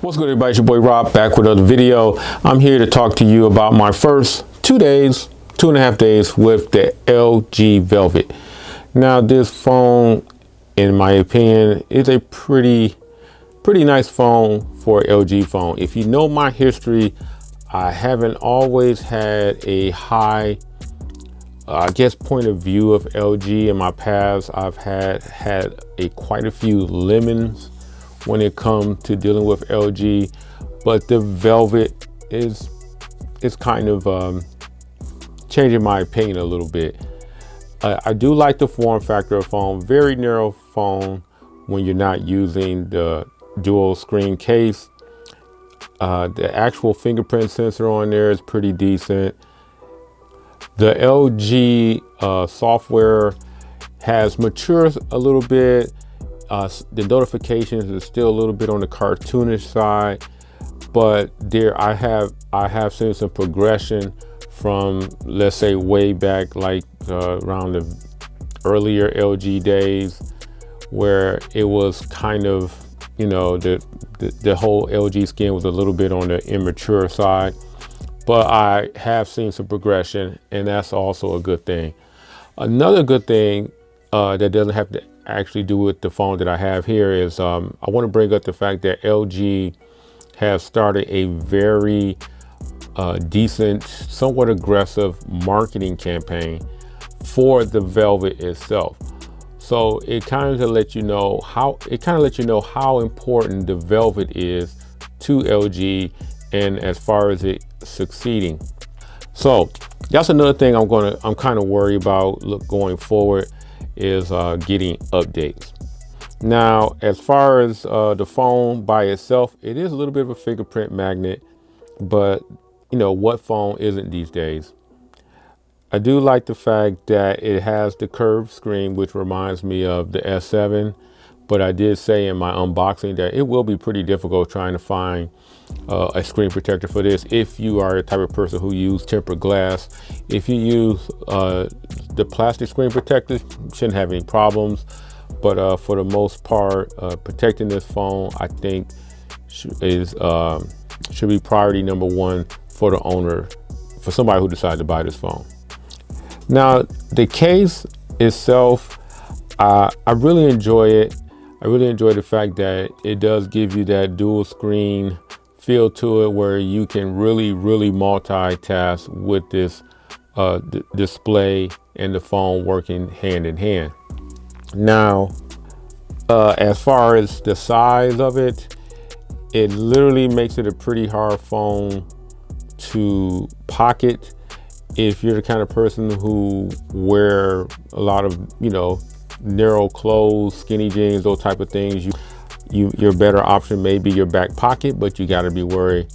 What's good, everybody? It's your boy Rob back with another video. I'm here to talk to you about my first 2.5 days with the LG Velvet. Now, this phone, in my opinion, is a pretty nice phone for an LG phone. If you know my history, I haven't always had a high, point of view of LG. In my past, I've had quite a few lemons when it comes to dealing with LG, but the Velvet is kind of changing my opinion a little bit. I do like the form factor of phone, very narrow phone when you're not using the dual screen case. The actual fingerprint sensor on there is pretty decent. The LG software has matured a little bit. The notifications is still a little bit on the cartoonish side, but I have seen some progression from, let's say, way back, like around the earlier LG days, where it was kind of, you know, the whole LG skin was a little bit on the immature side. But I have seen some progression, and that's also a good thing. Another good thing that doesn't have to actually do with the phone that I have here is I want to bring up the fact that LG has started a very decent, somewhat aggressive marketing campaign for the Velvet itself. So it kind of lets you know how important the Velvet is to LG, and as far as it succeeding. So that's another thing I'm kind of worried about going forward, is getting updates. Now, as far as the phone by itself, it is a little bit of a fingerprint magnet, but you know, what phone isn't these days? I do like the fact that it has the curved screen, which reminds me of the S7, but I did say in my unboxing that it will be pretty difficult trying to find a screen protector for this if you are the type of person who use tempered glass. If you use the plastic screen protectors, shouldn't have any problems, but for the most part, protecting this phone, I think should be priority number one for the owner, for somebody who decides to buy this phone. Now, the case itself, I really enjoy it. I really enjoy the fact that it does give you that dual screen feel to it, where you can really multitask with this display and the phone working hand in hand. Now, as far as the size of it, it literally makes it a pretty hard phone to pocket. If you're the kind of person who wear a lot of, you know, narrow clothes, skinny jeans, those type of things, your better option may be your back pocket, but you got to be worried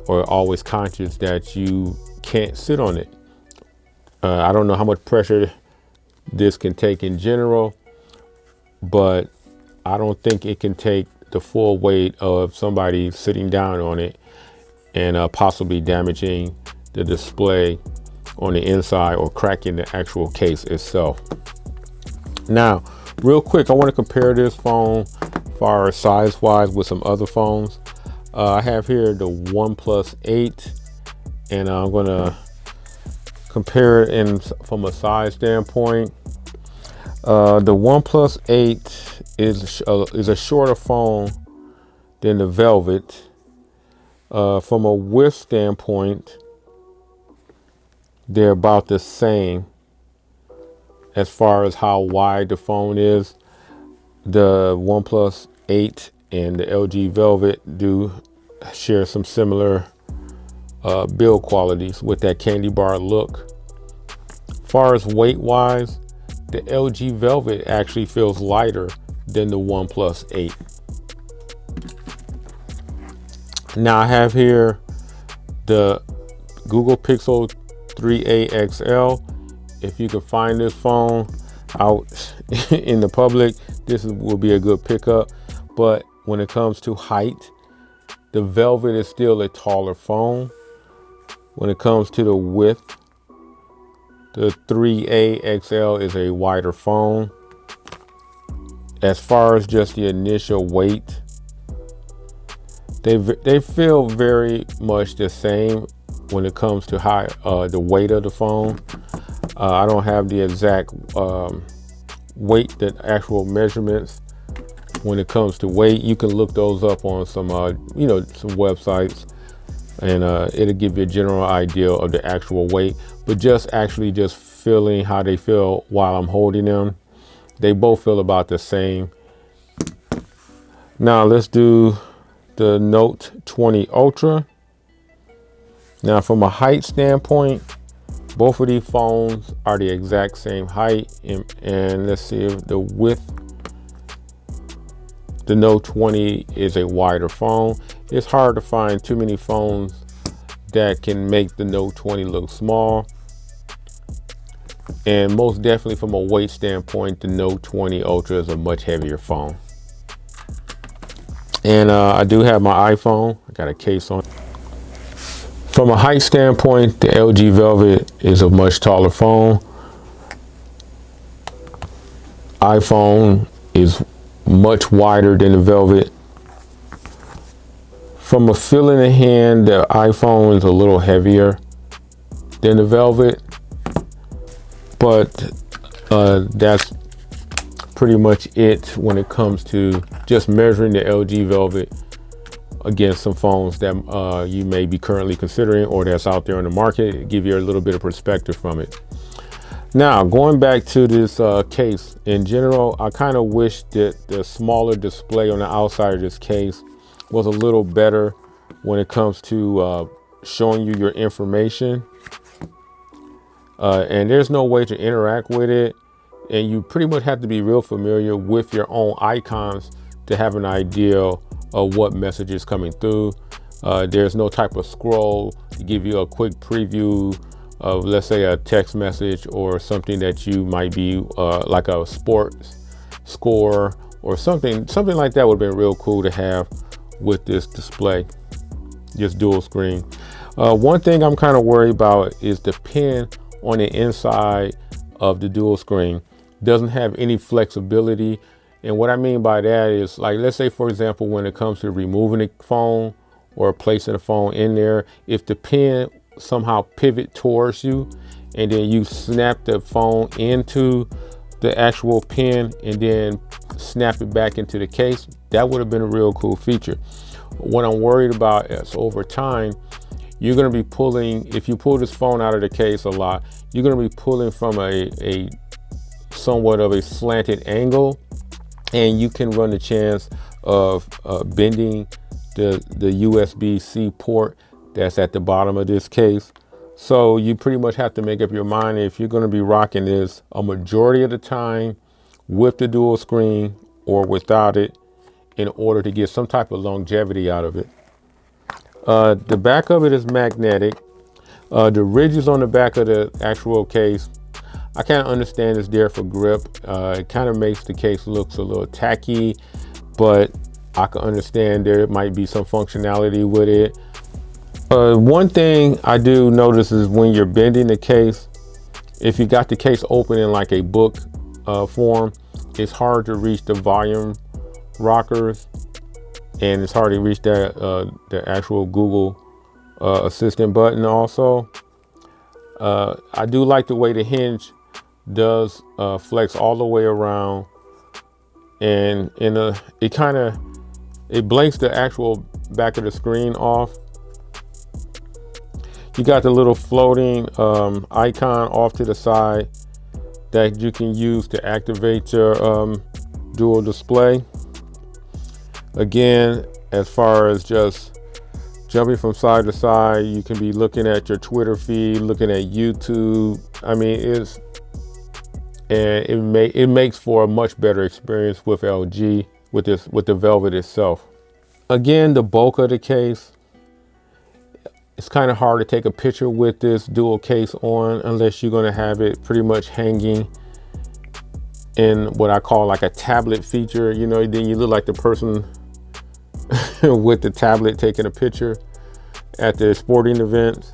or always conscious that you can't sit on it. I don't know how much pressure this can take in general, but I don't think it can take the full weight of somebody sitting down on it and possibly damaging the display on the inside or cracking the actual case itself. Now, real quick, I want to compare this phone as far as size wise with some other phones. I have here the OnePlus 8, and I'm going to compare it from a size standpoint. The OnePlus 8 is a shorter phone than the Velvet. From a width standpoint, they're about the same as far as how wide the phone is. The OnePlus 8 and the LG Velvet do share some similar build qualities with that candy bar look. As far as weight wise, the LG Velvet actually feels lighter than the OnePlus 8. Now I have here the Google Pixel 3a XL. If you can find this phone out in the public, will be a good pickup. But when it comes to height, the Velvet is still a taller phone. When it comes to the width, the 3a XL is a wider phone. As far as just the initial weight, They feel very much the same when it comes to the weight of the phone. I don't have the exact weight, the actual measurements when it comes to weight. You can look those up on some some websites, and it'll give you a general idea of the actual weight. But just feeling how they feel while I'm holding them, they both feel about the same. Now let's do the Note 20 Ultra. Now from a height standpoint, both of these phones are the exact same height, and let's see if the width. The Note 20 is a wider phone. It's hard to find too many phones that can make the Note 20 look small. And most definitely from a weight standpoint, the Note 20 Ultra is a much heavier phone. And I do have my iPhone. I got a case on. From a height standpoint, the LG Velvet is a much taller phone. iPhone is much wider than the Velvet. From a feel in the hand, the iPhone is a little heavier than the Velvet, but that's pretty much it when it comes to just measuring the LG Velvet against some phones that you may be currently considering or that's out there in the market. Give you a little bit of perspective from it. Now, going back to this case, in general, I kind of wish that the smaller display on the outside of this case was a little better when it comes to showing you your information. And there's no way to interact with it. And you pretty much have to be real familiar with your own icons to have an idea of what message is coming through. There's no type of scroll to give you a quick preview of, let's say, a text message or something that you might be like a sports score or something like that. Would have been real cool to have with this display, this dual screen. One thing I'm kind of worried about is the pen on the inside of the dual screen doesn't have any flexibility. And what I mean by that is, like, let's say, for example, when it comes to removing the phone or placing the phone in there, if the pen somehow pivot towards you and then you snap the phone into the actual pen and then snap it back into the case, that would have been a real cool feature. What I'm worried about is over time, you're going to be pulling, if you pull this phone out of the case a lot, you're going to be pulling from a somewhat of a slanted angle, and you can run the chance of bending the USB-C port that's at the bottom of this case. So you pretty much have to make up your mind if you're going to be rocking this a majority of the time with the dual screen or without it, in order to get some type of longevity out of it. The back of it is magnetic. The ridges on the back of the actual case, I kind of understand it's there for grip. It kind of makes the case looks a little tacky, but I can understand there might be some functionality with it. One thing I do notice is when you're bending the case, if you got the case open in like a book form, it's hard to reach the volume rockers, and it's hard to reach that the actual Google Assistant button also. I do like the way the hinge does flex all the way around, and it blanks the actual back of the screen off. You got the little floating icon off to the side that you can use to activate your dual display. Again, as far as just jumping from side to side, you can be looking at your Twitter feed, looking at YouTube. I mean, it makes for a much better experience with LG with the Velvet itself. Again, the bulk of the case, it's kind of hard to take a picture with this dual case on unless you're going to have it pretty much hanging in what I call like a tablet feature. You know, then you look like the person with the tablet taking a picture at the sporting events.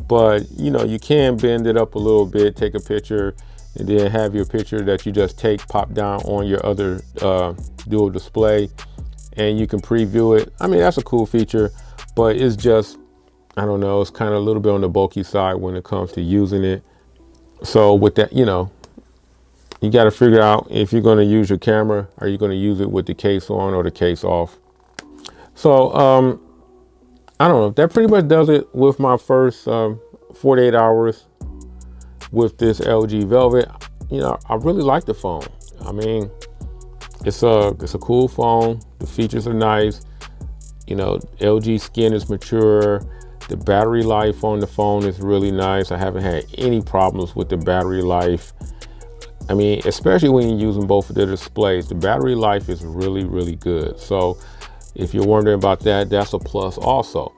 But you know, you can bend it up a little bit, take a picture, and then have your picture that you just take pop down on your other dual display. and you can preview it. I mean, that's a cool feature, but it's just, I don't know, it's kind of a little bit on the bulky side when it comes to using it. So with that, you know, you got to figure out if you're going to use your camera, are you going to use it with the case on or the case off? So I don't know. That pretty much does it with my first 48 hours with this LG Velvet. You know, I really like the phone. I mean, it's a cool phone. The features are nice. You know, LG skin is mature. The battery life on the phone is really nice. I haven't had any problems with the battery life. I mean, especially when you're using both of the displays, the battery life is really, really good. So if you're wondering about that, that's a plus also.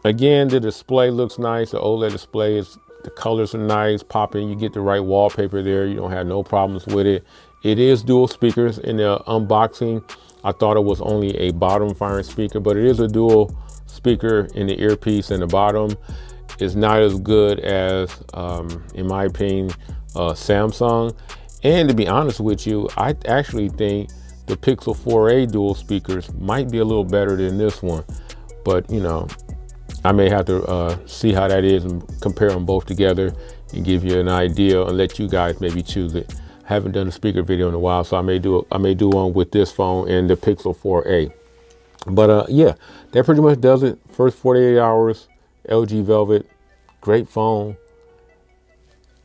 Again, the display looks nice. The OLED display the colors are nice, popping. You get the right wallpaper there. You don't have no problems with it. It is dual speakers. In the unboxing, I thought it was only a bottom firing speaker, but it is a dual speaker in the earpiece in the bottom. It's not as good as, in my opinion, Samsung. And to be honest with you, I actually think the Pixel 4a dual speakers might be a little better than this one. But, you know, I may have to see how that is and compare them both together and give you an idea and let you guys maybe choose it. I haven't done a speaker video in a while, so I may do one with this phone and the Pixel 4a. But yeah, that pretty much does it. First 48 hours, LG Velvet, great phone.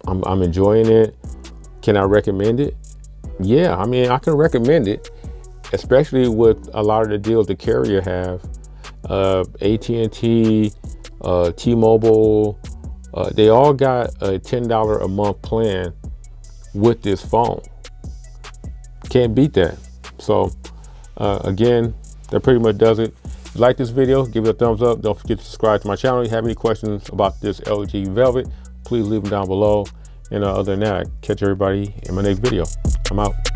I'm enjoying it. Can I recommend it? Yeah, I mean, I can recommend it, especially with a lot of the deals the carrier have. AT&T, T-Mobile, they all got a $10 a month plan with this phone. Can't beat that. So again, that pretty much does it. If you like this video, give it a thumbs up. Don't forget to subscribe to my channel. If you have any questions about this LG Velvet, please leave them down below. And other than that, catch everybody in my next video. I'm out.